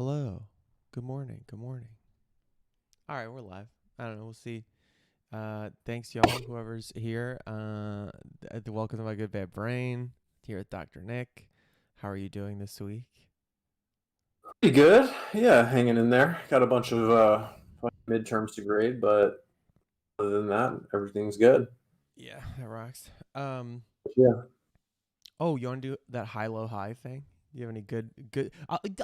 Hello. Good morning. Good morning. All right, we're live. I don't know. We'll see. Thanks, y'all. Whoever's here. Welcome to my good bad brain. Here with Dr. Nick. How are you doing this week? Pretty good. Yeah, hanging in there. Got a bunch of midterms to grade, but other than that, everything's good. Yeah, that rocks. Yeah. Oh, you want to do that high low high thing? Do you have any good?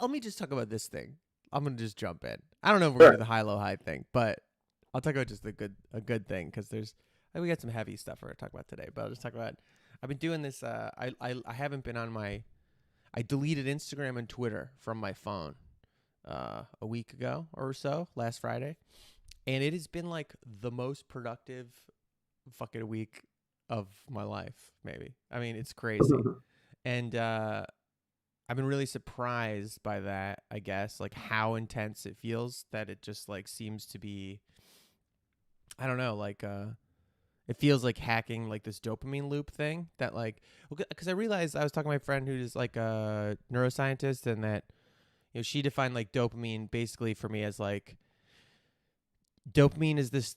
Let me just talk about this thing. I'm gonna just jump in. I don't know if we're gonna do Sure. the high low high thing, but I'll talk about just a good thing because we got some heavy stuff we're gonna talk about today. But I'll just talk about. I've been doing this. I haven't been on my. I deleted Instagram and Twitter from my phone a week ago or so, last Friday, and it has been like the most productive fucking week of my life. Maybe. I mean, it's crazy, and I've been really surprised by that, I guess, like how intense it feels that it just like seems to be I don't know, like it feels like hacking like this dopamine loop thing that like cuz I realized I was talking to my friend who's like a neuroscientist and that she defined like dopamine basically for me as like dopamine is this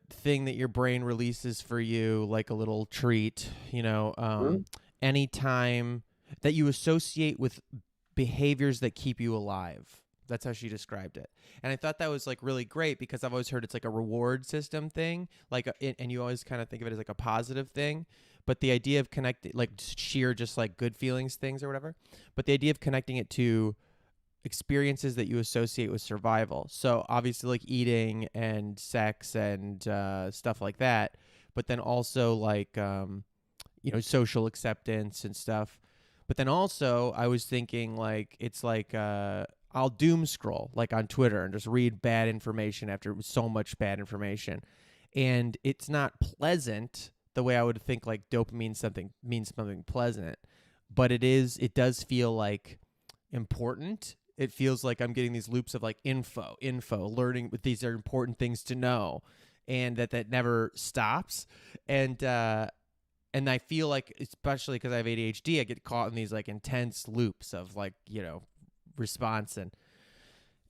thing that your brain releases for you like a little treat, Mhm. anytime that you associate with behaviors that keep you alive. That's how she described it. And I thought that was like really great because I've always heard it's like a reward system thing, like and you always kind of think of it as like a positive thing, but the idea of connecting like sheer just like good feelings things or whatever, but the idea of connecting it to experiences that you associate with survival. So obviously like eating and sex and stuff like that, but then also like social acceptance and stuff. But then also I was thinking like it's like I'll doom scroll like on Twitter and just read bad information after so much bad information. And it's not pleasant the way I would think like dopamine something means something pleasant, but it does feel like important. It feels like I'm getting these loops of like info, learning with these are important things to know, and that never stops. And I feel like, especially because I have ADHD, I get caught in these like intense loops of like response and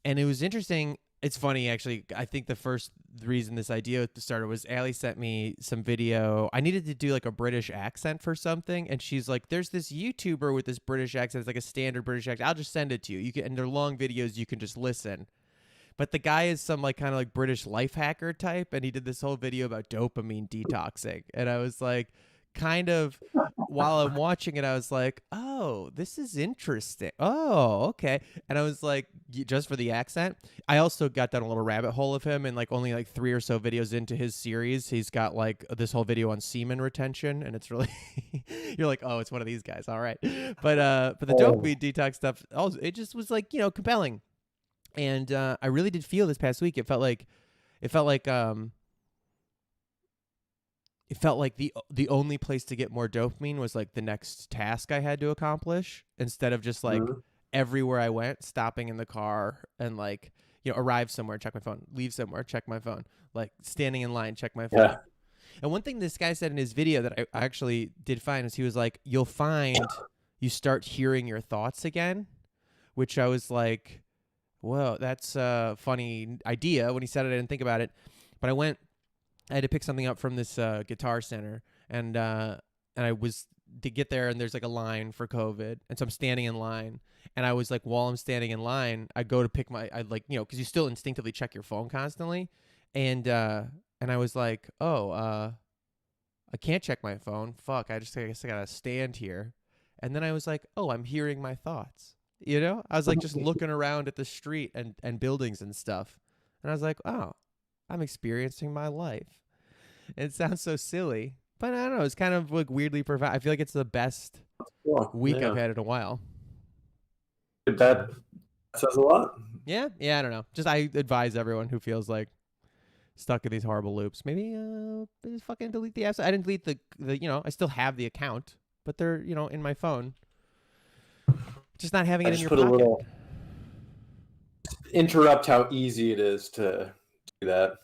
it was interesting. It's funny actually. I think the first reason this idea started was Allie sent me some video. I needed to do like a British accent for something, and she's like, "There's this YouTuber with this British accent. It's like a standard British accent. I'll just send it to you. You can, and they're long videos. You can just listen." But the guy is some like kind of like British life hacker type, and he did this whole video about dopamine detoxing, and I was like, kind of while I'm watching it, I was like, oh, this is interesting. Oh, okay. And I was like, just for the accent. I also got down a little rabbit hole of him, and like only like three or so videos into his series, he's got like this whole video on semen retention, and it's really you're like, oh, it's one of these guys. All right. But the Oh, dopamine detox stuff, also, it just was like compelling, and I really did feel this past week. It felt like the only place to get more dopamine was like the next task I had to accomplish instead of just like mhm. everywhere I went, stopping in the car and like arrive somewhere, check my phone, leave somewhere, check my phone, like standing in line, check my phone. Yeah. And one thing this guy said in his video that I actually did find is he was like, you'll find you start hearing your thoughts again, which I was like, whoa, that's a funny idea. When he said it, I didn't think about it. But I had to pick something up from this Guitar Center, and I was to get there, and there's like a line for COVID, and so I'm standing in line, and I was like, while I'm standing in line, I go to pick I like because you still instinctively check your phone constantly, and I was like, oh, I can't check my phone. Fuck, I guess I gotta stand here, and then I was like, oh, I'm hearing my thoughts. I was like just looking around at the street and buildings and stuff, and I was like, oh, I'm experiencing my life. It sounds so silly, but I don't know. It's kind of like weirdly profound. I feel like it's the best Cool. week I've Yeah. had in a while. That says a lot. Yeah, yeah. I don't know. Just I advise everyone who feels like stuck in these horrible loops, maybe just fucking delete the apps. I didn't delete the. I still have the account, but they're in my phone. Just not having I it in just your put a pocket. little interrupt how easy it is to do that.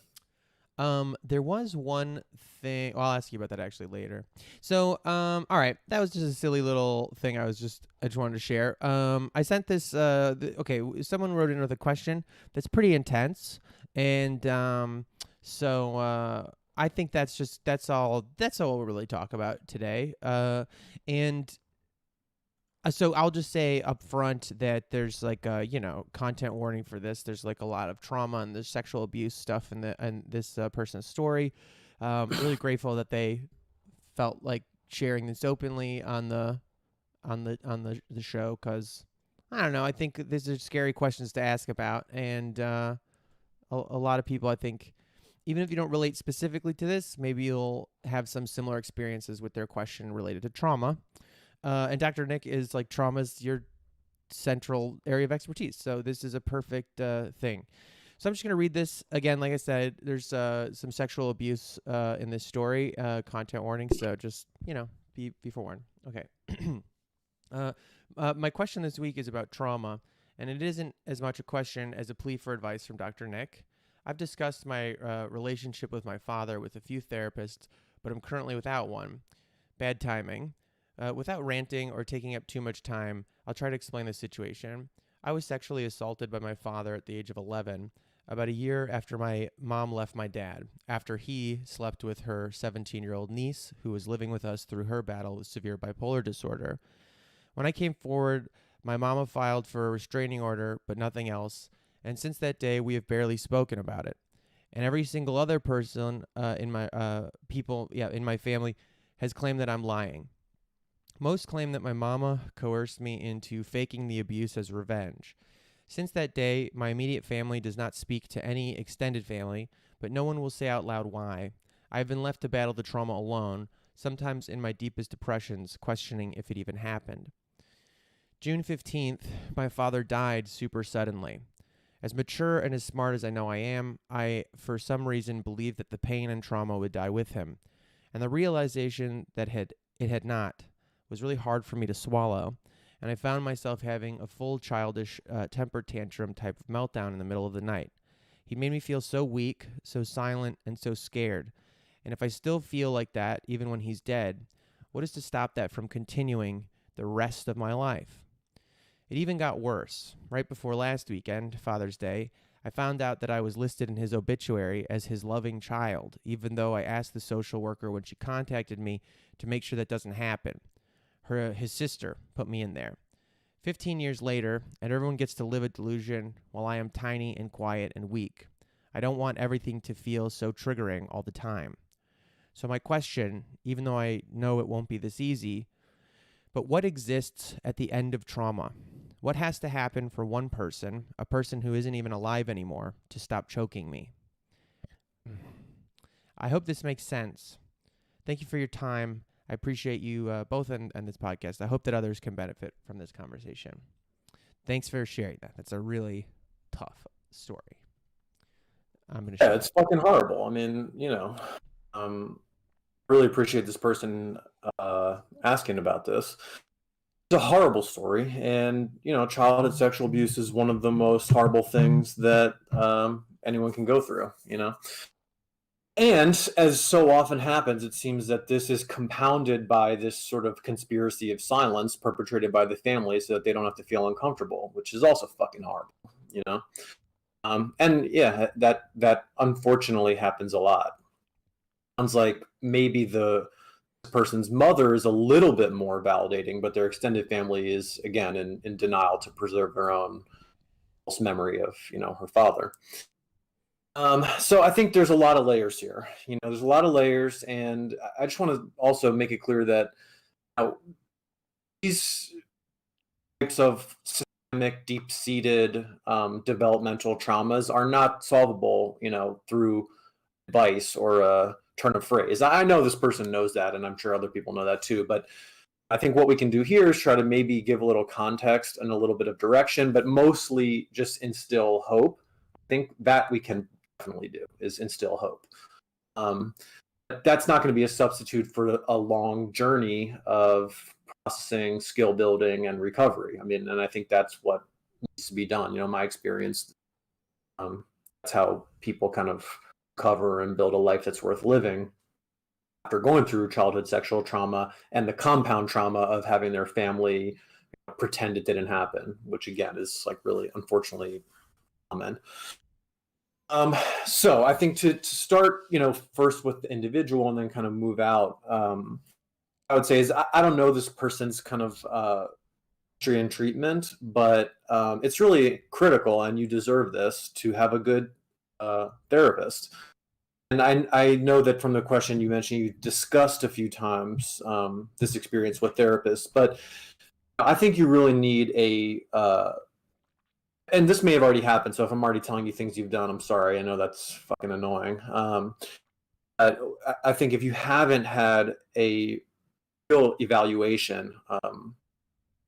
There was one thing. Well, I'll ask you about that actually later. So, all right, that was just a silly little thing. I just wanted to share. I sent this. Okay, someone wrote in with a question that's pretty intense, and I think that's all we'll really talk about today. And so I'll just say up front that there's like a content warning for this. There's like a lot of trauma and there's sexual abuse stuff in this person's story. Really grateful that they felt like sharing this openly on the show, because I don't know. I think these are scary questions to ask about, and a lot of people, I think, even if you don't relate specifically to this, maybe you'll have some similar experiences with their question related to trauma. And Dr. Nick is like, trauma's your central area of expertise. So this is a perfect thing. So I'm just going to read this again. Like I said, there's some sexual abuse in this story, content warning. So just, be forewarned. Okay. My question this week is about trauma, and it isn't as much a question as a plea for advice from Dr. Nick. I've discussed my relationship with my father with a few therapists, but I'm currently without one. Bad timing. Without ranting or taking up too much time, I'll try to explain the situation. I was sexually assaulted by my father at the age of 11, about a year after my mom left my dad, after he slept with her 17-year-old niece, who was living with us through her battle with severe bipolar disorder. When I came forward, my mama filed for a restraining order, but nothing else, and since that day, we have barely spoken about it. And every single other person in my family has claimed that I'm lying. Most claim that my mama coerced me into faking the abuse as revenge. Since that day, my immediate family does not speak to any extended family, but no one will say out loud why. I have been left to battle the trauma alone, sometimes in my deepest depressions, questioning if it even happened. June 15th, my father died super suddenly. As mature and as smart as I know I am, I, for some reason, believed that the pain and trauma would die with him. And the realization that it had not was really hard for me to swallow, and I found myself having a full childish temper tantrum type of meltdown in the middle of the night. He made me feel so weak, so silent, and so scared. And if I still feel like that, even when he's dead, what is to stop that from continuing the rest of my life? It even got worse. Right before last weekend, Father's Day, I found out that I was listed in his obituary as his loving child, even though I asked the social worker when she contacted me to make sure that doesn't happen. His sister put me in there. 15 years later, and everyone gets to live a delusion while I am tiny and quiet and weak. I don't want everything to feel so triggering all the time. So my question, even though I know it won't be this easy, but what exists at the end of trauma? What has to happen for one person, a person who isn't even alive anymore, to stop choking me? I hope this makes sense. Thank you for your time. I appreciate you both on this podcast. I hope that others can benefit from this conversation. Thanks for sharing that. That's a really tough story. I'm going to share. Yeah, it's fucking horrible. I mean, really appreciate this person asking about this. It's a horrible story, and childhood sexual abuse is one of the most horrible things that anyone can go through. And as so often happens, it seems that this is compounded by this sort of conspiracy of silence perpetrated by the family so that they don't have to feel uncomfortable, which is also fucking horrible. And yeah, that unfortunately happens a lot. Sounds like maybe the person's mother is a little bit more validating, but their extended family is, again, in denial to preserve their own false memory of, her father. So I think there's a lot of layers here. There's a lot of layers, and I just want to also make it clear that these types of systemic, deep-seated developmental traumas are not solvable, through advice or a turn of phrase. I know this person knows that, and I'm sure other people know that too. But I think what we can do here is try to maybe give a little context and a little bit of direction, but mostly just instill hope. I think that we can definitely do is instill hope. That's not going to be a substitute for a long journey of processing, skill building, and recovery. I mean, and I think that's what needs to be done. My experience, that's how people kind of recover and build a life that's worth living after going through childhood sexual trauma and the compound trauma of having their family pretend it didn't happen, which again is like really unfortunately common. So I think to start, first with the individual and then kind of move out, I would say is I don't know this person's kind of history and treatment, but it's really critical, and you deserve this, to have a good therapist. And I know that from the question you mentioned, you discussed a few times this experience with therapists, but I think you really need and this may have already happened, so if I'm already telling you things you've done, I'm sorry. I know that's fucking annoying. I think if you haven't had a real evaluation,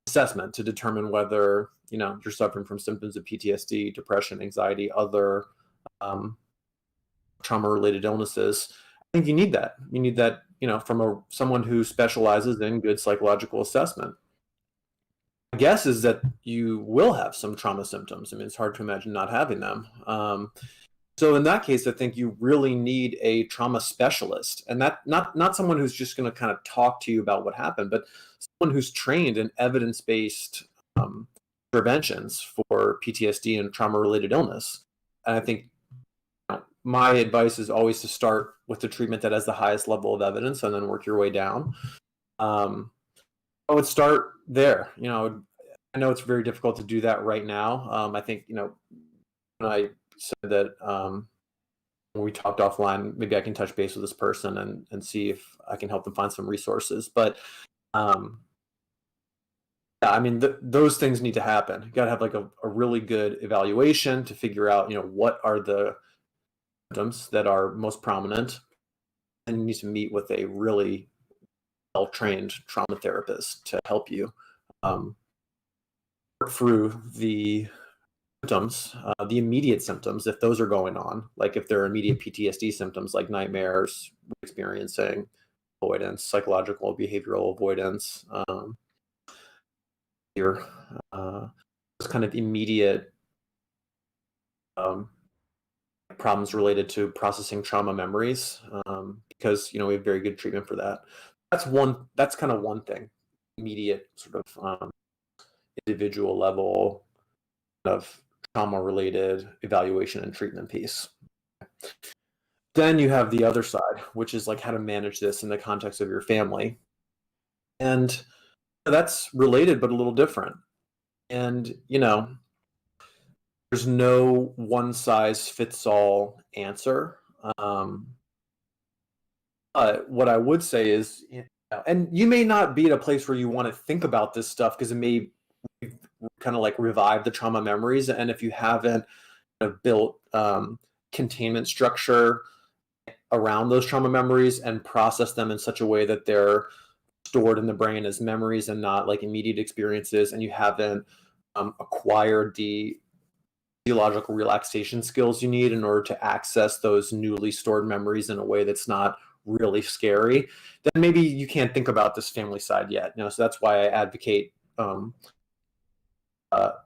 assessment to determine whether you're suffering from symptoms of PTSD, depression, anxiety, other trauma-related illnesses, I think you need that. You need that, from someone who specializes in good psychological assessment. My guess is that you will have some trauma symptoms. I mean, it's hard to imagine not having them. So in that case, I think you really need a trauma specialist, and that not someone who's just going to kind of talk to you about what happened, but someone who's trained in evidence-based interventions for PTSD and trauma-related illness. And I think my advice is always to start with the treatment that has the highest level of evidence, and then work your way down. I would start there. I know it's very difficult to do that right now. I think when I said that when we talked offline, maybe I can touch base with this person and see if I can help them find some resources. But yeah, I mean, those things need to happen. You got to have like a really good evaluation to figure out, what are the symptoms that are most prominent, and you need to meet with a really well-trained trauma therapist to help you work through the symptoms, the immediate symptoms, if those are going on, like if there are immediate PTSD symptoms like nightmares, experiencing avoidance, psychological behavioral avoidance, your those kind of immediate problems related to processing trauma memories, because we have very good treatment for that. That's kind of one thing, immediate sort of individual level of trauma-related evaluation and treatment piece. Then you have the other side, which is like how to manage this in the context of your family. And that's related, but a little different. And, there's no one-size-fits-all answer. What I would say is, and you may not be at a place where you want to think about this stuff because it may kind of like revive the trauma memories. And if you haven't built containment structure around those trauma memories and process them in such a way that they're stored in the brain as memories and not like immediate experiences, and you haven't acquired the physiological relaxation skills you need in order to access those newly stored memories in a way that's not really scary, then maybe you can't think about this family side yet. So that's why I advocate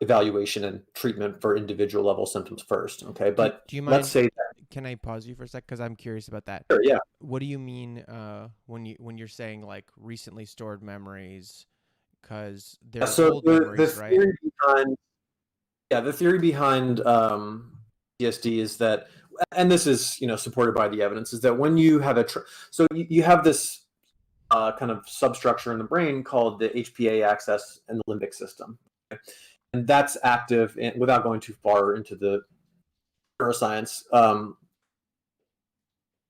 evaluation and treatment for individual level symptoms first. Okay, but do you mind? Let's say that. Can I pause you for a sec? Because I'm curious about that. Sure, yeah. What do you mean when you're saying like recently stored memories? Because they're old memories, right? The theory behind PTSD is that, and this is supported by the evidence, is that when you have so you have this kind of substructure in the brain called the HPA axis and the limbic system, okay? And that's active. And without going too far into the neuroscience,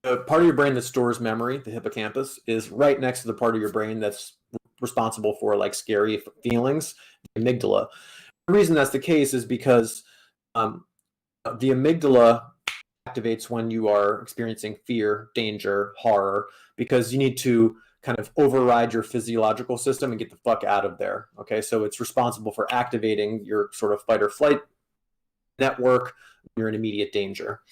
the part of your brain that stores memory, the hippocampus, is right next to the part of your brain that's responsible for like scary feelings, the amygdala. The reason that's the case is because the amygdala activates when you are experiencing fear, danger, horror, because you need to kind of override your physiological system and get the fuck out of there. Okay, so it's responsible for activating your sort of fight or flight network when you're in immediate danger.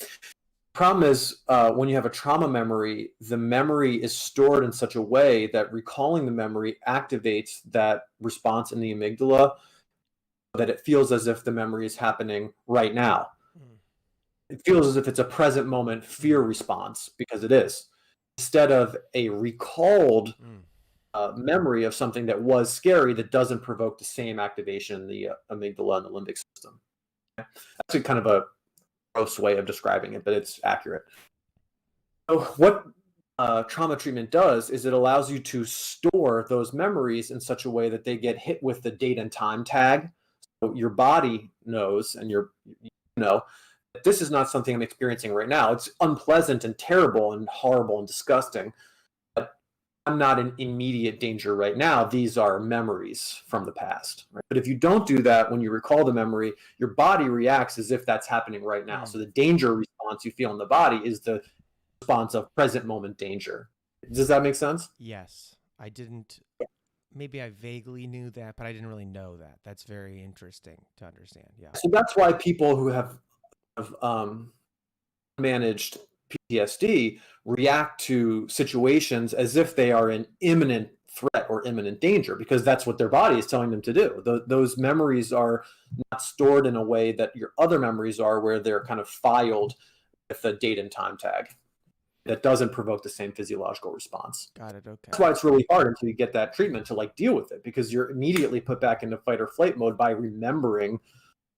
Problem is, when you have a trauma memory, the memory is stored in such a way that recalling the memory activates that response in the amygdala, that it feels as if the memory is happening right now. it feels as if it's a present moment fear response, because it is, instead of a recalled memory of something that was scary that doesn't provoke the same activation in the amygdala and the limbic system. That's a kind of a gross way of describing it, but it's accurate. So what trauma treatment does is it allows you to store those memories in such a way that they get hit with the date and time tag. So your body knows, and you know, that this is not something I'm experiencing right now. It's unpleasant and terrible and horrible and disgusting, but I'm not in immediate danger right now. These are memories from the past. Right? But if you don't do that, when you recall the memory, your body reacts as if that's happening right now. So the danger response you feel in the body is the response of present moment danger. Does that make sense? Yes. I didn't. Maybe I vaguely knew that, but I didn't really know that. That's very interesting to understand. Yeah. So that's why people who have managed PTSD react to situations as if they are in imminent threat or imminent danger, because that's what their body is telling them to do. Those memories are not stored in a way that your other memories are, where they're kind of filed with a date and time tag that doesn't provoke the same physiological response. Got it. Okay. That's why it's really hard until you get that treatment to like deal with it, because you're immediately put back into fight or flight mode by remembering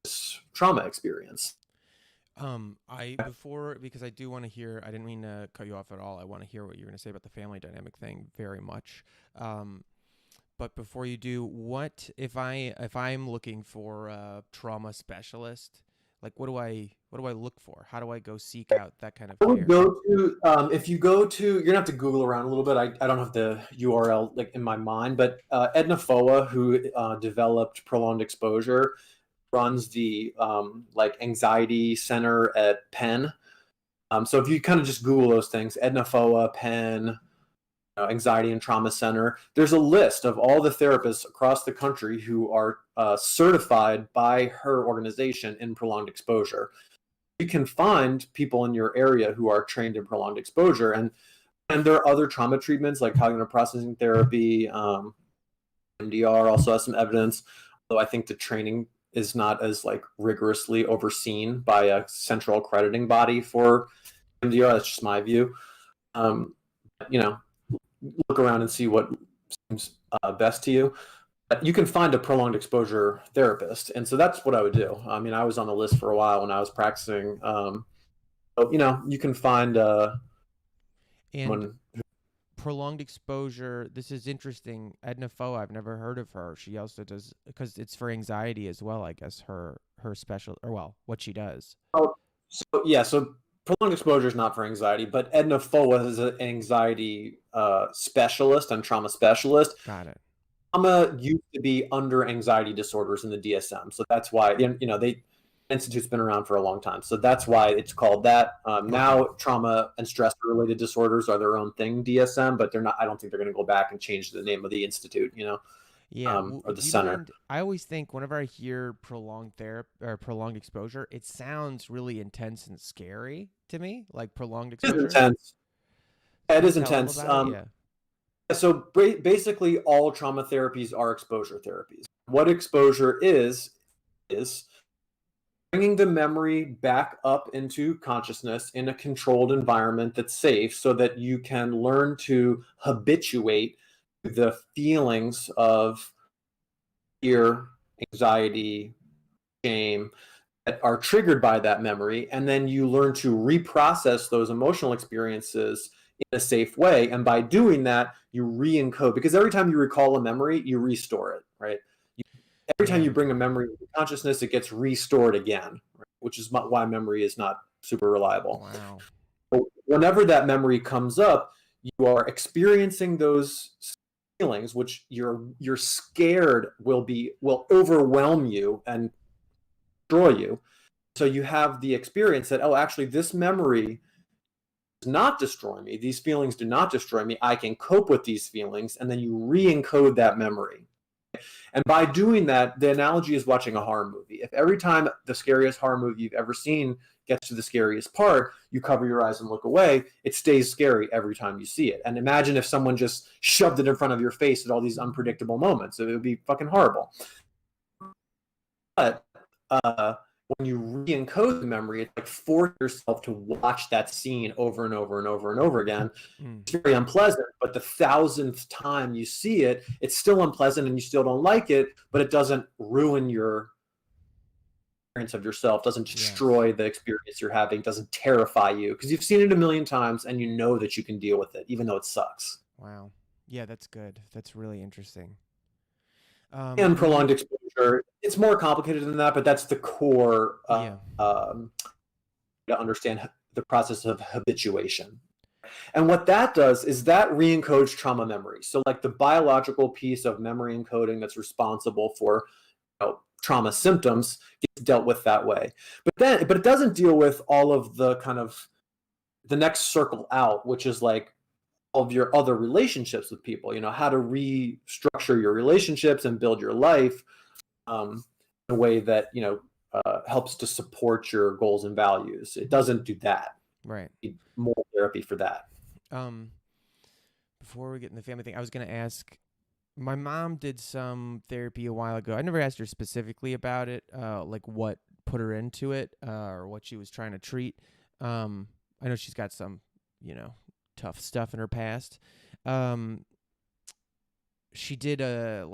this trauma experience. Because I do want to hear, I didn't mean to cut you off at all. I want to hear what you're going to say about the family dynamic thing very much. But before you do, what if I'm looking for a trauma specialist? Like, what do I look for? How do I go seek out that kind of I would care? go to, if you go to, you're gonna have to Google around a little bit. I don't have the URL like in my mind, but Edna Foa, who developed prolonged exposure, runs the like anxiety center at Penn. So if you kind of just Google those things, Edna Foa, Penn, anxiety and trauma center, there's a list of all the therapists across the country who are certified by her organization in prolonged exposure. You can find people in your area who are trained in prolonged exposure, and there are other trauma treatments like cognitive processing therapy. MDR also has some evidence, though I think the training is not as like rigorously overseen by a central accrediting body for MDR. That's just my view. Look around and see what seems best to you. But you can find a prolonged exposure therapist, and so that's what I would do. I mean, I was on the list for a while when I was practicing. So, you can find And prolonged exposure, this is interesting. Edna Foe, I've never heard of her. She also does, because it's for anxiety as well, I guess, her special, or well, what she does. So prolonged exposure is not for anxiety, but Edna Foa is an anxiety specialist and trauma specialist. Got it. Trauma used to be under anxiety disorders in the DSM, so that's why the institute's been around for a long time, so that's why it's called that. Now, trauma and stress-related disorders are their own thing, DSM, but they're not. I don't think they're going to go back and change the name of the institute, Yeah, or the do you center. mind? I always think whenever I hear prolonged therapy or prolonged exposure, it sounds really intense and scary to me. Like prolonged It is exposure. intense. Can It you is tell them intense. about it? Yeah. So basically, all trauma therapies are exposure therapies. What exposure is bringing the memory back up into consciousness in a controlled environment that's safe, so that you can learn to habituate the feelings of fear, anxiety, shame that are triggered by that memory, and then you learn to reprocess those emotional experiences in a safe way. And by doing that, you re-encode, because every time you recall a memory, you restore it, right? Every time you bring a memory into consciousness, it gets restored again, right? Which is why memory is not super reliable. Wow. But whenever that memory comes up, you are experiencing those feelings, which you're scared will overwhelm you and destroy you. So you have the experience that, oh, actually, this memory does not destroy me. These feelings do not destroy me. I can cope with these feelings, and then you re-encode that memory. And by doing that, the analogy is watching a horror movie. If every time the scariest horror movie you've ever seen gets to the scariest part, you cover your eyes and look away, it stays scary every time you see it. And imagine if someone just shoved it in front of your face at all these unpredictable moments. It would be fucking horrible. But when you re-encode the memory, it's like force yourself to watch that scene over and over and over and over again. It's very unpleasant, but the 1,000th time you see it, it's still unpleasant and you still don't like it, but it doesn't ruin your experience of yourself, doesn't destroy the experience you're having, doesn't terrify you, because you've seen it a million times and you know that you can deal with it, even though it sucks. Wow. Yeah, that's good. That's really interesting. And prolonged exposure, it's more complicated than that, but that's the core to understand the process of habituation. And what that does is that re-encodes trauma memory. So like the biological piece of memory encoding that's responsible for trauma symptoms gets dealt with that way. But it doesn't deal with all of the kind of the next circle out, which is like of your other relationships with people, how to restructure your relationships and build your life in a way that, helps to support your goals and values. It doesn't do that. Right. You need more therapy for that. Before we get in the family thing, I was going to ask, my mom did some therapy a while ago. I never asked her specifically about it, like what put her into it, or what she was trying to treat. I know she's got some, tough stuff in her past. She did a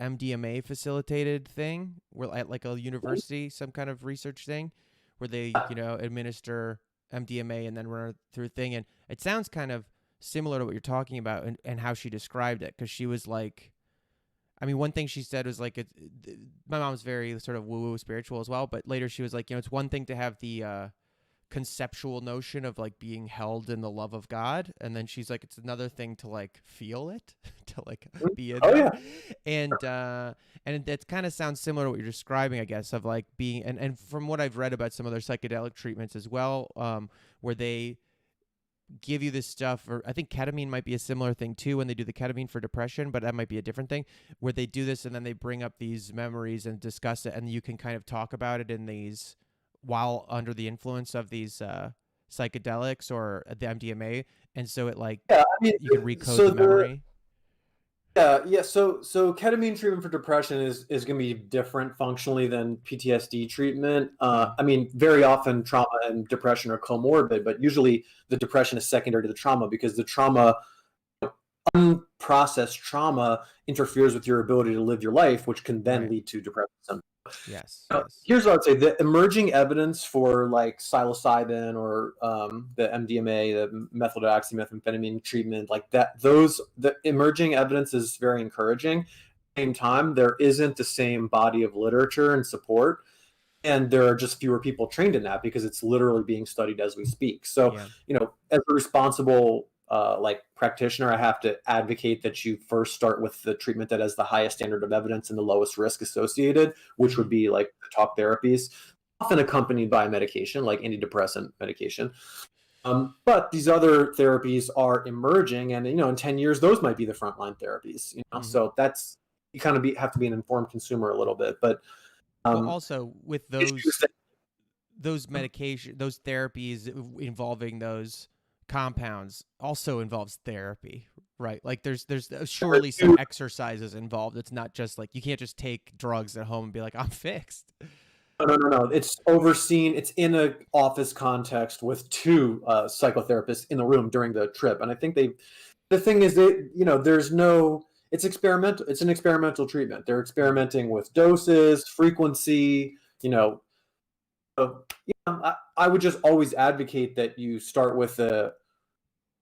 MDMA facilitated thing where at like a university, some kind of research thing where they, administer MDMA and then run her through a thing. And it sounds kind of similar to what you're talking about and how she described it. 'Cause she was like, I mean, one thing she said was like, my mom's very sort of woo-woo spiritual as well. But later she was like, it's one thing to have the, conceptual notion of like being held in the love of God, and then she's like, it's another thing to like feel it, to like be in there. And that kind of sounds similar to what you're describing, I guess, of like being and from what I've read about some other psychedelic treatments as well, where they give you this stuff, or I think ketamine might be a similar thing too when they do the ketamine for depression, but that might be a different thing, where they do this and then they bring up these memories and discuss it, and you can kind of talk about it in these while under the influence of these psychedelics or the MDMA, and so it like you can recode the memory. So ketamine treatment for depression is going to be different functionally than PTSD treatment. I mean, very often trauma and depression are comorbid, but usually the depression is secondary to the trauma because the trauma, unprocessed trauma, interferes with your ability to live your life, which can then lead to depression symptoms. Yes. Here's what I'd say: the emerging evidence for like psilocybin or the MDMA, the methyl-oxymethamphetamine treatment, like that, the emerging evidence is very encouraging. At the same time, there isn't the same body of literature and support, and there are just fewer people trained in that because it's literally being studied as we speak. So, as a responsible practitioner, I have to advocate that you first start with the treatment that has the highest standard of evidence and the lowest risk associated, which would be like the talk therapies, often accompanied by medication like antidepressant medication. But these other therapies are emerging, and in 10 years, those might be the frontline therapies. So that's, you kind of have to be an informed consumer a little bit. But well, also with those medication, those therapies involving those compounds also involves therapy, right? Like there's surely some exercises involved. It's not just like, you can't just take drugs at home and be like, I'm fixed. No. It's overseen. It's in an office context with two psychotherapists in the room during the trip. And I think the thing is that, it's experimental. It's an experimental treatment. They're experimenting with doses, frequency, I would just always advocate that you start with a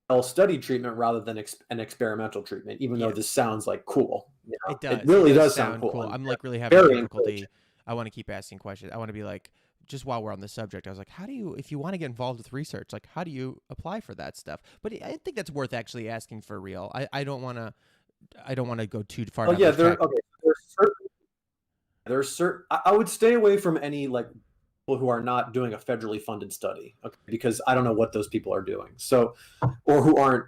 well-studied treatment rather than an experimental treatment, even though this sounds like cool. It does. It really does sound cool. I'm like really having difficulty. I want to keep asking questions. I want to be like, just while we're on the subject, I was like, if you want to get involved with research, like how do you apply for that stuff? But I think that's worth actually asking for real. I don't want to go too far. Oh yeah, there's certain. I would stay away from any like people who are not doing a federally funded study, because I don't know what those people are doing. So, or who aren't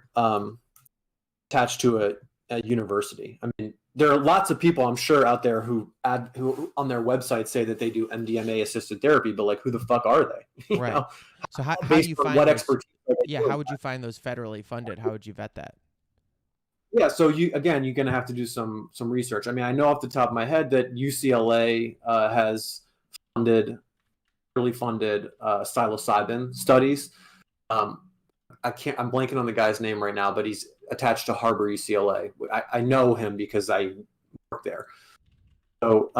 attached to a university. I mean, there are lots of people I'm sure out there who on their website say that they do MDMA assisted therapy, but like, who the fuck are they? Right. So how do you find what expertise? How would you find those federally funded? How would you vet that? Yeah, so you're going to have to do some research. I mean, I know off the top of my head that UCLA has funded, really funded psilocybin studies. I'm blanking on the guy's name right now, but he's attached to Harbor UCLA. I know him because I work there. So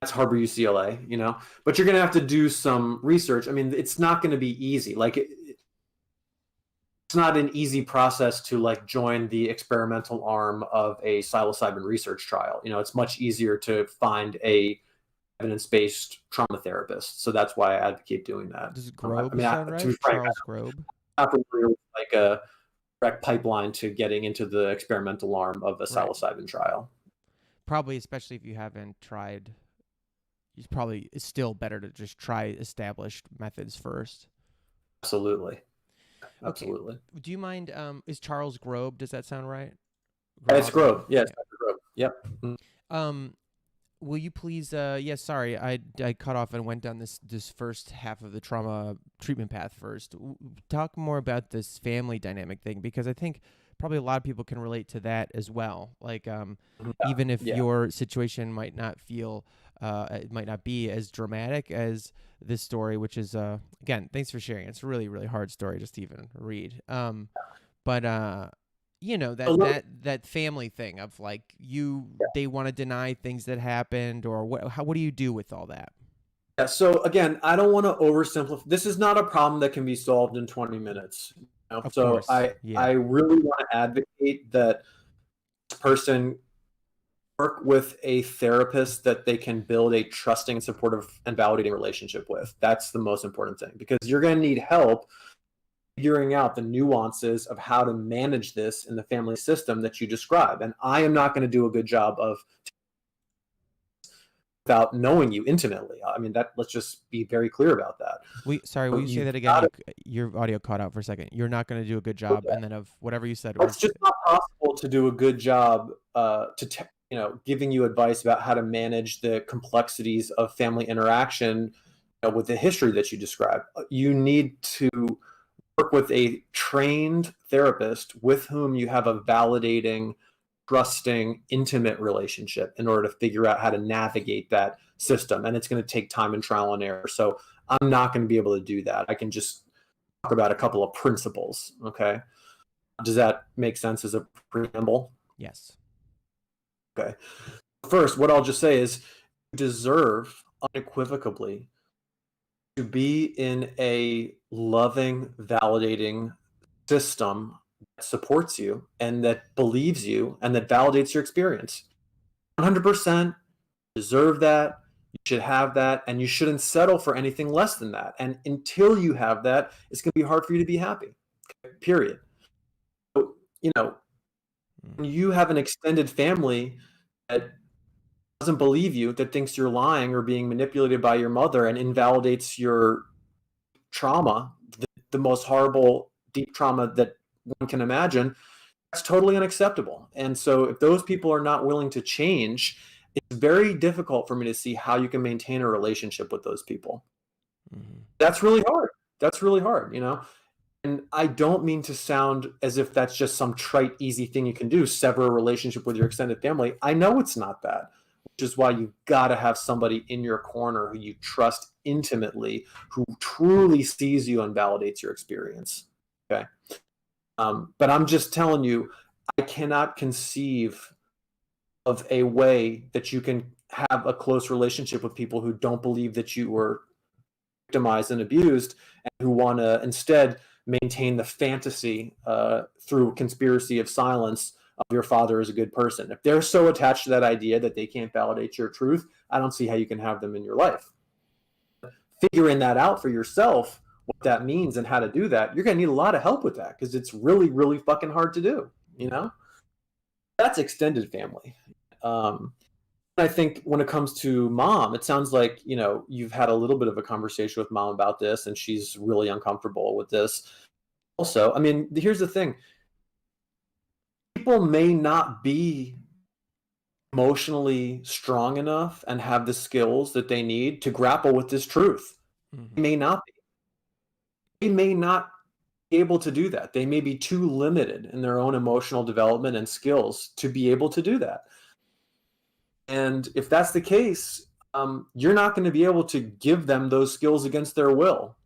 that's Harbor UCLA, you know, but you're going to have to do some research. I mean, it's not going to be easy. Like it's not an easy process to like join the experimental arm of a psilocybin research trial. You know, it's much easier to find a evidence-based trauma therapist. So that's why I advocate doing that. Does Grobe I mean, sound to right? be frank, Charles Grobe? I'm not familiar with like a direct pipeline to getting into the experimental arm of a psilocybin trial. Probably, especially if you haven't tried. It's still better to just try established methods first. Absolutely. Absolutely. Okay. Do you mind? Is Charles Grobe? Does that sound right? It's Grobe. Yeah, it's Grobe. Yep. Will you please? Sorry, I cut off and went down this first half of the trauma treatment path first. Talk more about this family dynamic thing, because I think probably a lot of people can relate to that as well. Like, even if your situation might not feel, it might not be as dramatic as this story, which is again, thanks for sharing. It's a really, really hard story just to even read. But you know, that family thing of like they want to deny things that happened, or what do you do with all that? Yeah, so again, I don't want to oversimplify. This is not a problem that can be solved in 20 minutes. You know? Of so course. I really want to advocate that this person work with a therapist that they can build a trusting, supportive, and validating relationship with. That's the most important thing, because you're going to need help figuring out the nuances of how to manage this in the family system that you describe. And I am not going to do a good job of without knowing you intimately. I mean, let's just be very clear about that. Will you say that again? Your audio cut out for a second. You're not going to do a good job, and then of whatever you said. It's just not possible to do a good job giving you advice about how to manage the complexities of family interaction with the history that you described. You need to work with a trained therapist with whom you have a validating, trusting, intimate relationship in order to figure out how to navigate that system. And it's going to take time and trial and error. So I'm not going to be able to do that. I can just talk about a couple of principles. Okay. Does that make sense as a preamble? Yes. Okay. First, what I'll just say is you deserve unequivocally to be in a loving, validating system that supports you and that believes you and that validates your experience. 100% deserve that. You should have that, and you shouldn't settle for anything less than that. And until you have that, it's going to be hard for you to be happy. Okay? Period. So, when you have an extended family that doesn't believe you, that thinks you're lying or being manipulated by your mother and invalidates your trauma, the most horrible, deep trauma that one can imagine, that's totally unacceptable. And so if those people are not willing to change, it's very difficult for me to see how you can maintain a relationship with those people. Mm-hmm. That's really hard, And I don't mean to sound as if that's just some trite, easy thing you can do, sever a relationship with your extended family. I know it's not that, which is why you've got to have somebody in your corner who you trust intimately, who truly sees you and validates your experience. Okay. But I'm just telling you, I cannot conceive of a way that you can have a close relationship with people who don't believe that you were victimized and abused, and who want to instead maintain the fantasy through conspiracy of silence of your father as a good person. If they're so attached to that idea that they can't validate your truth, I don't see how you can have them in your life. Figuring that out for yourself, what that means and how to do that, you're going to need a lot of help with that, because it's really, really fucking hard to do, That's extended family. I think when it comes to mom, it sounds like, you've had a little bit of a conversation with mom about this, and she's really uncomfortable with this. Also, I mean, here's the thing. People may not be emotionally strong enough and have the skills that they need to grapple with this truth. Mm-hmm. They may not be. They may not be able to do that. They may be too limited in their own emotional development and skills to be able to do that. And if that's the case, you're not going to be able to give them those skills against their will.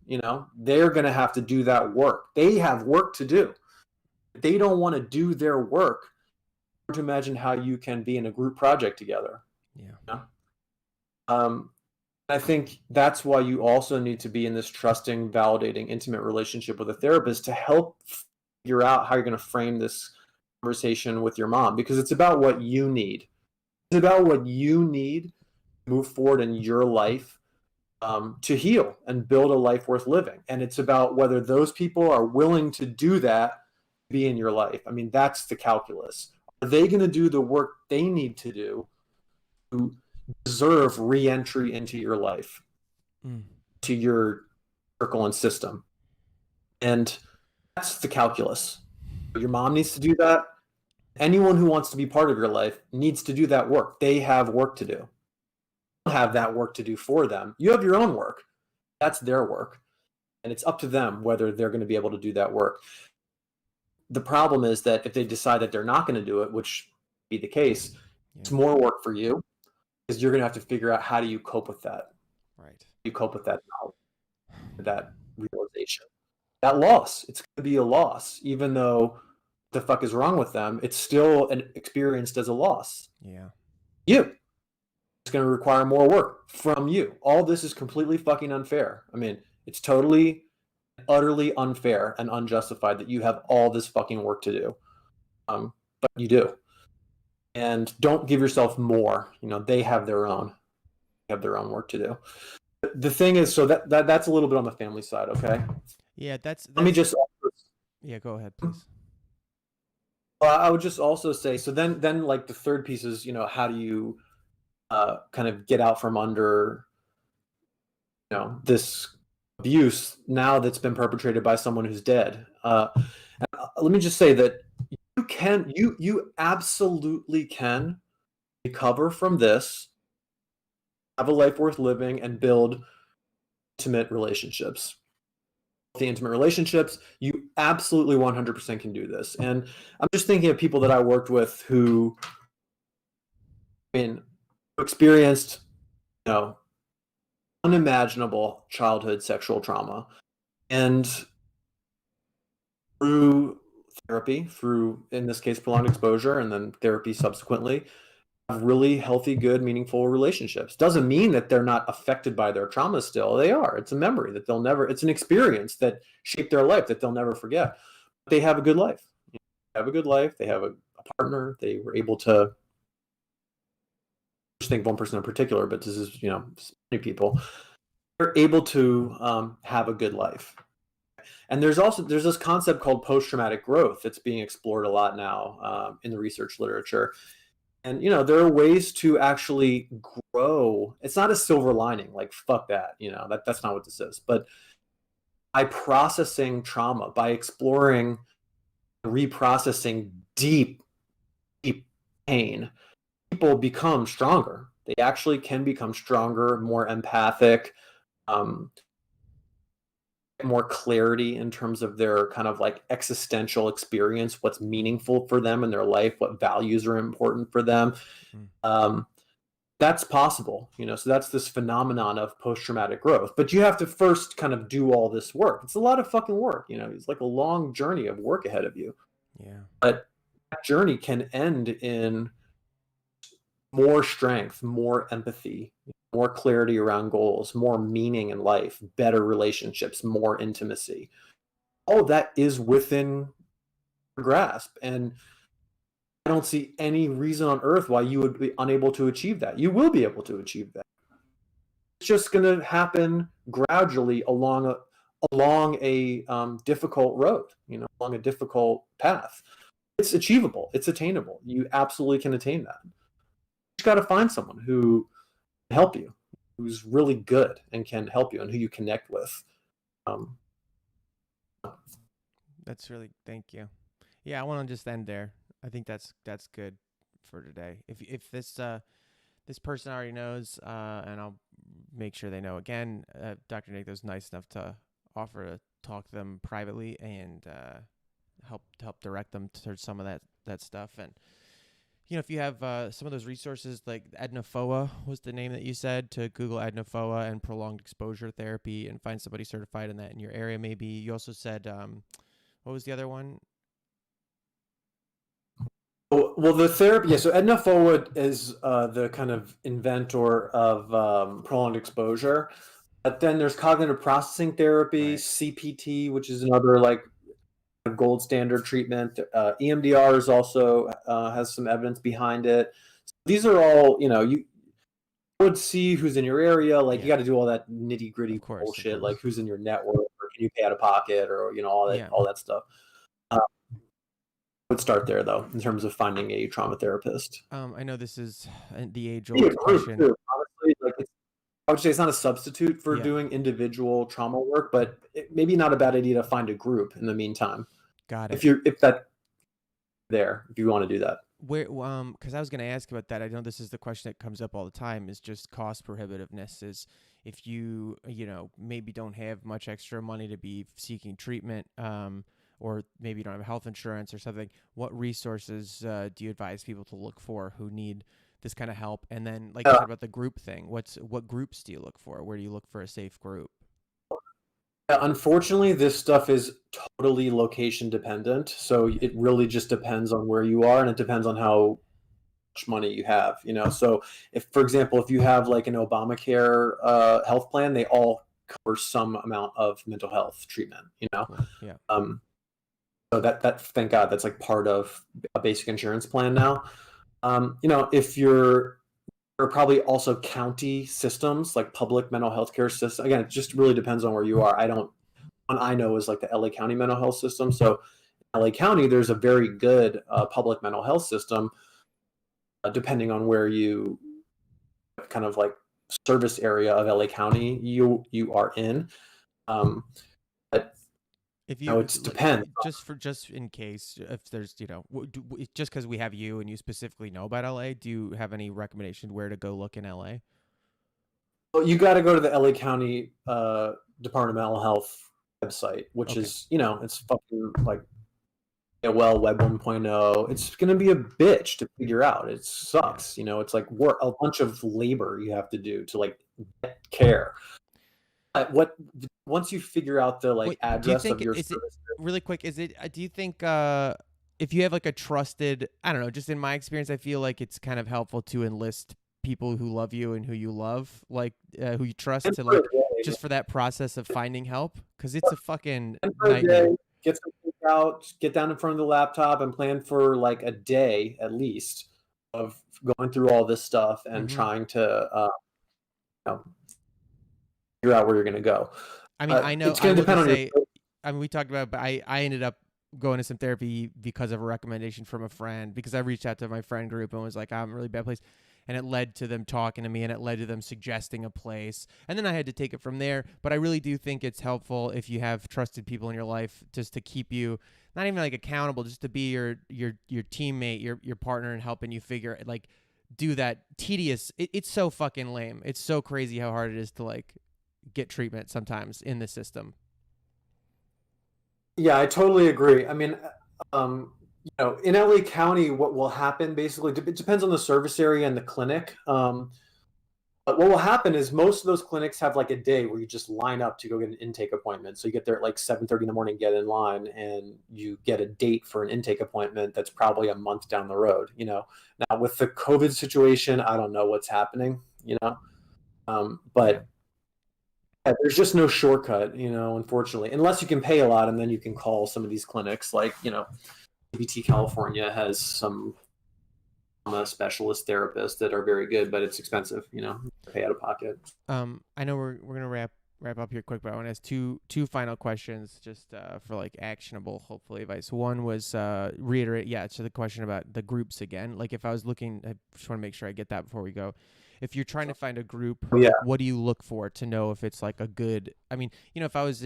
They're going to have to do that work. They have work to do. If they don't want to do their work, to imagine how you can be in a group project together. Yeah. I think that's why you also need to be in this trusting, validating, intimate relationship with a therapist to help figure out how you're going to frame this conversation with your mom, because it's about what you need. It's about what you need to move forward in your life, to heal and build a life worth living. And it's about whether those people are willing to do that, be in your life. I mean, that's the calculus. Are they going to do the work they need to do to deserve re-entry into your life, to your circle and system? And that's the calculus. Your mom needs to do that. Anyone who wants to be part of your life needs to do that work. They have work to do. You don't have that work to do for them. You have your own work. That's their work. And it's up to them whether they're going to be able to do that work. The problem is that if they decide that they're not going to do it, which would be the case, it's more work for you, because you're going to have to figure out how do you cope with that. Right. You cope with that knowledge, that realization, that loss. It's going to be a loss, even though what the fuck is wrong with them, it's still experienced as a loss. Yeah. It's going to require more work from you. All this is completely fucking unfair. I mean, it's totally, utterly unfair and unjustified that you have all this fucking work to do. But you do. And don't give yourself more. They have their own work to do. The thing is, so that's a little bit on the family side, okay? Yeah, that's Let me just. Yeah, go ahead, please. I would just also say, so then like the third piece is, how do you kind of get out from under, this abuse now that's been perpetrated by someone who's dead. Let me just say that you absolutely can recover from this, have a life worth living, and build intimate relationships. The intimate relationships, you absolutely 100% can do this. And I'm just thinking of people that I worked with who, experienced, unimaginable childhood sexual trauma, and through therapy, through, in this case, prolonged exposure, and then therapy subsequently, have really healthy, good, meaningful relationships. Doesn't mean that they're not affected by their trauma still. They are. It's a memory that they'll never, it's an experience that shaped their life that they'll never forget. They have a good life. They have a good life. They have a partner. They were able to, I just think one person in particular, but this is, many people, they're able to have a good life. And there's this concept called post-traumatic growth that's being explored a lot now in the research literature. And, there are ways to actually grow. It's not a silver lining, like, fuck that, that's not what this is. But by processing trauma, by exploring, reprocessing deep, deep pain, people become stronger. They actually can become stronger, more empathic, more clarity in terms of their kind of like existential experience, what's meaningful for them in their life, what values are important for them. That's possible, so that's this phenomenon of post-traumatic growth. But you have to first kind of do all this work. It's a lot of fucking work, it's like a long journey of work ahead of you. Yeah. But that journey can end in more strength, more empathy, more clarity around goals, more meaning in life, better relationships, more intimacy. All of that is within your grasp. And I don't see any reason on earth why you would be unable to achieve that. You will be able to achieve that. It's just going to happen gradually along a difficult road, along a difficult path. It's achievable. It's attainable. You absolutely can attain that. You just got to find someone who can help you, who's really good and can help you, and who you connect with. That's really, thank you. Yeah, I want to just end there. I think that's good for today. If this person already knows, and I'll make sure they know. Again, Dr. Nick was nice enough to offer to talk to them privately and help direct them towards some of that stuff. And if you have some of those resources, like ADNOFOA was the name that you said, to Google ADNOFOA and prolonged exposure therapy and find somebody certified in that in your area. Maybe you also said, what was the other one? Well, the therapy, yeah. So Edna Forward is the kind of inventor of prolonged exposure. But then there's cognitive processing therapy, Right. CPT, which is another like gold standard treatment. EMDR is also has some evidence behind it. These are all, you would see who's in your area. Like you Yeah. got to do all that nitty Of gritty course. Of bullshit, like course. who's in your network, or can you pay out of pocket, or Yeah. all that stuff. I would start there though, in terms of finding a trauma therapist. I know this is the Be a age-old group question. too. Honestly, like I would say it's not a substitute for Yeah. doing individual trauma work, but maybe not a bad idea to find a group in the meantime. Got it. If you want to do that. Where because I was going to ask about that. I know this is the question that comes up all the time, is just cost prohibitiveness. Is if you maybe don't have much extra money to be seeking treatment, or maybe you don't have health insurance or something, what resources do you advise people to look for who need this kind of help? And then, like you said about the group thing, what groups do you look for? Where do you look for a safe group? Yeah, unfortunately, this stuff is totally location dependent. So it really just depends on where you are, and it depends on how much money you have. So if, for example, if you have like an Obamacare health plan, they all cover some amount of mental health treatment. Cool. Yeah. So that thank God that's like part of a basic insurance plan now. If there are probably also county systems, like public mental health care system. Again, it just really depends on where you are. One I know is like the LA County mental health system. So in LA County, there's a very good public mental health system, depending on where you kind of like service area of LA County you are in. But If you it depends. just in case, if there's just because we have you and you specifically know about LA, do you have any recommendation where to go look in LA? Well, you got to go to the LA County Department of Mental Health website, which Okay. is it's fucking like Web 1.0. It's gonna be a bitch to figure out. It Yeah. sucks. It's like work, a bunch of labor you have to do to like get care. What Once you figure out the like Wait, do you address of think your is it service. really quick? Is it? Do you think if you have like a trusted, I don't know, just in my experience, I feel like it's kind of helpful to enlist people who love you and who you love, like who you trust, And to for a like day, just for that process of finding help, because it's a fucking and for a day, nightmare. get some out, get down in front of the laptop, and plan for like a day at least of going through all this stuff and Mm-hmm. trying to you know, figure out where you're going to go. I mean, I know. It's I going to will depend just on your. say, I mean, we talked about, but I ended up going to some therapy because of a recommendation from a friend, because I reached out to my friend group and was like, I'm in a really bad place. And it led to them talking to me, and it led to them suggesting a place. And then I had to take it from there. But I really do think it's helpful if you have trusted people in your life, just to keep you not even like accountable, just to be your teammate, your partner, and helping you figure like do that tedious. It's so fucking lame. It's so crazy how hard it is to like get treatment sometimes in the system. Yeah, I totally agree. I mean, in LA County, what will happen basically, it depends on the service area and the clinic. But what will happen is most of those clinics have like a day where you just line up to go get an intake appointment. So you get there at like 7:30 in the morning, get in line, and you get a date for an intake appointment that's probably a month down the road. Now with the COVID situation, I don't know what's happening. Yeah. But yeah, there's just no shortcut, unfortunately, unless you can pay a lot, and then you can call some of these clinics. Like, ABT California has some specialist therapists that are very good, but it's expensive, to pay out of pocket. I know we're gonna wrap up here quick, but I want to ask two final questions, just for like actionable, hopefully, advice. One was reiterate, yeah, so the question about the groups again. Like if I was looking, I just want to make sure I get that before we go. If you're trying to find a group, Yeah. like what do you look for to know if it's like a good? I mean, if I was,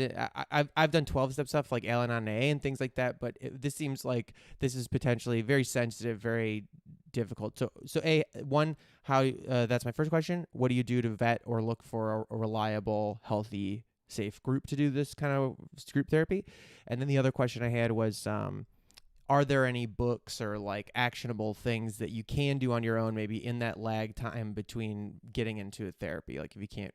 I've done 12-step stuff like Al-Anon and things like that, but this seems like this is potentially very sensitive, very difficult. So one, how that's my first question. What do you do to vet or look for a reliable, healthy, safe group to do this kind of group therapy? And then the other question I had was, are there any books or like actionable things that you can do on your own, maybe in that lag time between getting into a therapy? Like if you can't,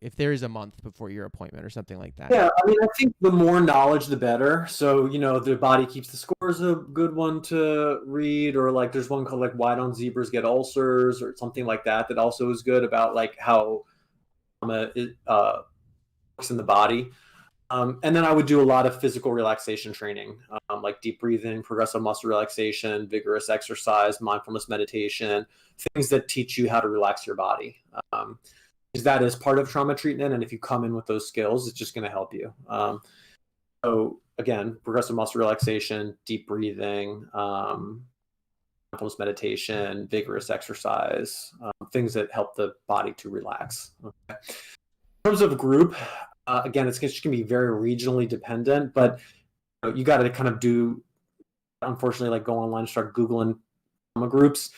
if there is a month before your appointment or something like that. Yeah, I mean, I think the more knowledge, the better. So, the body keeps the score is a good one to read, or like there's one called like Why Don't Zebras Get Ulcers or something like that, that also is good about like how trauma works in the body. And then I would do a lot of physical relaxation training, like deep breathing, progressive muscle relaxation, vigorous exercise, mindfulness meditation, things that teach you how to relax your body. Because that is part of trauma treatment. And if you come in with those skills, it's just going to help you. So again, progressive muscle relaxation, deep breathing, mindfulness meditation, vigorous exercise, things that help the body to relax. Okay. In terms of group, again, it's just going to be very regionally dependent, but you got to kind of unfortunately, like go online and start Googling trauma groups.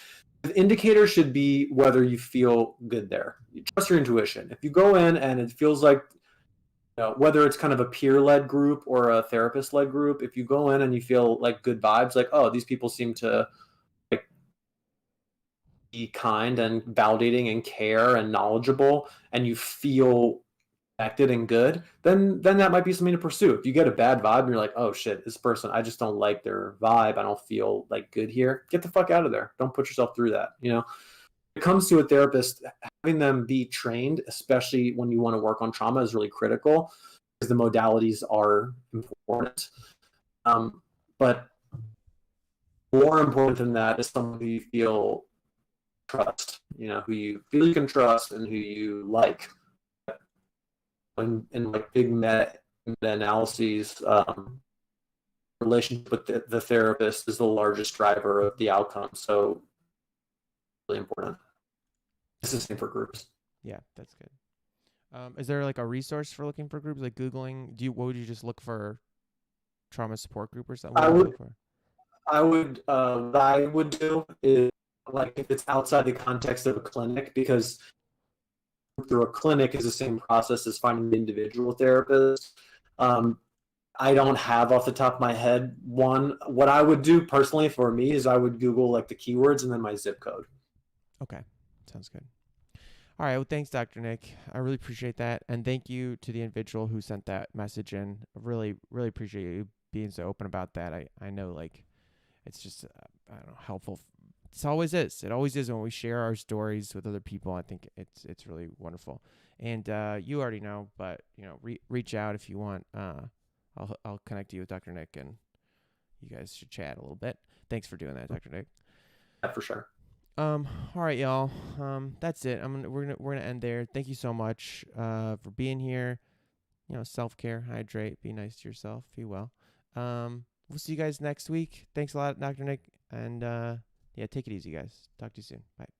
The indicator should be whether you feel good there. You trust your intuition. If you go in and it feels like, whether it's kind of a peer-led group or a therapist-led group, if you go in and you feel like good vibes, like, oh, these people seem to like be kind and validating and care and knowledgeable, and you feel connected and good, then that might be something to pursue. If you get a bad vibe and you're like, oh shit, this person, I just don't like their vibe, I don't feel like good here, get the fuck out of there. Don't put yourself through that. When it comes to a therapist, having them be trained, especially when you want to work on trauma, is really critical because the modalities are important. But more important than that is someone who you feel trust, who you feel you can trust and who you like. In like big meta-analyses, relationship with the therapist is the largest driver of the outcome. So really important. It's the same for groups. Yeah, that's good. Is there like a resource for looking for groups, like Googling? What would you just look for? Trauma support group or something? What I would do is, like, if it's outside the context of a clinic, because through a clinic is the same process as finding the individual therapist. I don't have off the top of my head one. What I would do personally for me is I would Google like the keywords and then my zip code. Okay, sounds good. All right, well, thanks, Dr. Nick. I really appreciate that, and thank you to the individual who sent that message in. I really, really appreciate you being so open about that. I know, like, it's just I don't know, helpful. It always is. It always is when we share our stories with other people. I think it's really wonderful. And you already know, but reach out if you want. I'll connect you with Dr. Nick, and you guys should chat a little bit. Thanks for doing that, Dr. Nick. Yeah, for sure. All right, y'all. That's it. We're gonna end there. Thank you so much for being here. Self-care, hydrate, be nice to yourself, be well. We'll see you guys next week. Thanks a lot, Dr. Nick, and yeah, take it easy, guys. Talk to you soon. Bye.